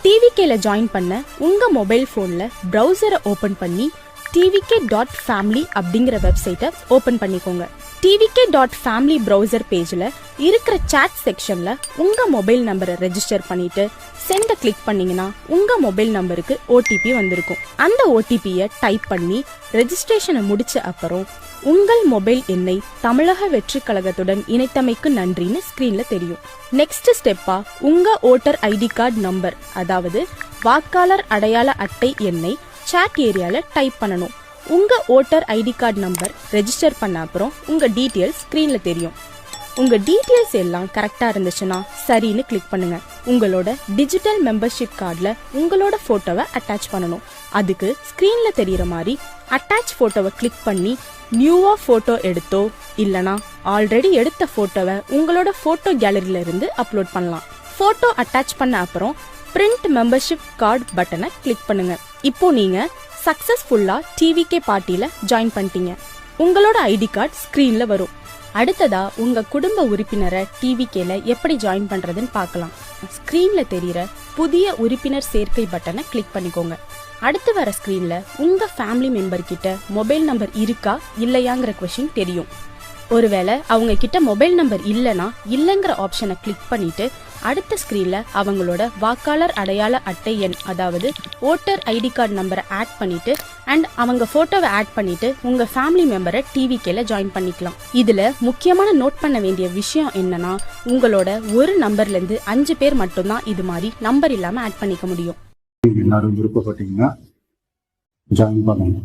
டிவிகேல join பண்ண உங்க mobile போன்ல பிரவுசரை ஓபன் பண்ணி tvk.family அப்படிங்கிற வெப்சைட்டை ஓபன் பண்ணிக்கோங்க. tvk.family பிரவுசர் பேஜ்ல இருக்கிற சாட் செக்ஷன்ல உங்க மொபைல் நம்பரை ரெஜிஸ்டர் பண்ணிட்டு சென்ட கிளிக் பண்ணீங்கன்னா உங்க மொபைல் நம்பருக்கு ஓடிபி வந்திருக்கும். அந்த ஓடிபியை டைப் பண்ணி ரெஜிஸ்ட்ரேஷனை முடிச்ச அப்புறம் உங்கள் மொபைல் எண்ணை தமிழக வெற்றி கழகத்துடன் இணைத்தமைக்கு நன்றின்னு ஸ்கிரீன்ல தெரியும். நெக்ஸ்ட் ஸ்டெப்பா உங்க ஓட்டர் ஐடி கார்டு நம்பர், அதாவது வாக்காளர் அடையாள அட்டை எண்ணை சாட் ஏரியால டைப் பண்ணணும். உங்க voter ID card number register பண்ண அப்புறம் உங்க டீடைல்ஸ் ஸ்கிரீன்ல தெரியும். உங்க டீடைல்ஸ் எல்லாம் கரெக்டா இருந்துச்சுன்னா சரின்னு கிளிக் பண்ணுங்க. உங்களோட டிஜிட்டல் மெம்பர்ஷிப் கார்டுல உங்களோட போட்டோவை அட்டாச் பண்ணணும். அதுக்கு ஸ்கிரீன்ல தெரியற மாதிரி அட்டாச் போட்டோவை கிளிக் பண்ணி நியூவா போட்டோ எடுத்தோ இல்லனா ஆல்ரெடி எடுத்த போட்டோவை உங்களோட போட்டோ கேலரியில இருந்து அப்லோட் பண்ணலாம். போட்டோ அட்டாச் பண்ண அப்புறம் பிரிண்ட் மெம்பர்ஷிப் கார்டு பட்டனை கிளிக் பண்ணுங்க. இப்போ நீங்க சக்சஸ்ஃபுல்லா டிவிகே பார்ட்டில ஜாயின் பண்ணிட்டீங்க. உங்களோட ஐடி கார்டு ஸ்கிரீன்ல வரும். அடுத்ததா உங்க குடும்ப உறுப்பினரை டிவிகேல எப்படி ஜாயின் பண்றதுன்னு பார்க்கலாம். ஸ்கிரீன்ல தெரியற புதிய உறுப்பினர் சேர்க்கை பட்டனை கிளிக் பண்ணிக்கோங்க. அடுத்து வர ஸ்கிரீன்ல உங்க ஃபேமிலி மெம்பர் கிட்ட மொபைல் நம்பர் இருக்கா இல்லையாங்கிற கொஸ்டின் தெரியும். ஒருவேளை அவங்க கிட்ட மொபைல் நம்பர் இல்லனா இல்லங்கிற ஆப்ஷனை கிளிக் பண்ணிட்டு அடுத்த ஸ்கிரீன்ல அவங்களோட வாக்காளர் அடையாள அட்டை எண், அதாவது ஓட்டர் ஐடி கார்டு நம்பரை ஆட் பண்ணிட்டு அண்ட் அவங்க போட்டோவை ஆட் பண்ணிட்டு உங்க ஃபேமிலி மெம்பரை டிவிகேல ஜாயின் பண்ணிக்கலாம். இதுல முக்கியமான நோட் பண்ண வேண்டிய விஷயம் என்னன்னா, உங்களோட ஒரு நம்பர்ல இருந்து 5 பேர் மட்டும்தான் இது மாதிரி நம்பர் இல்லாம ஆட் பண்ணிக்க முடியும். எல்லாரும் விருப்பப்பட்டீங்கன்னா ஜாயின் பண்ணுங்க.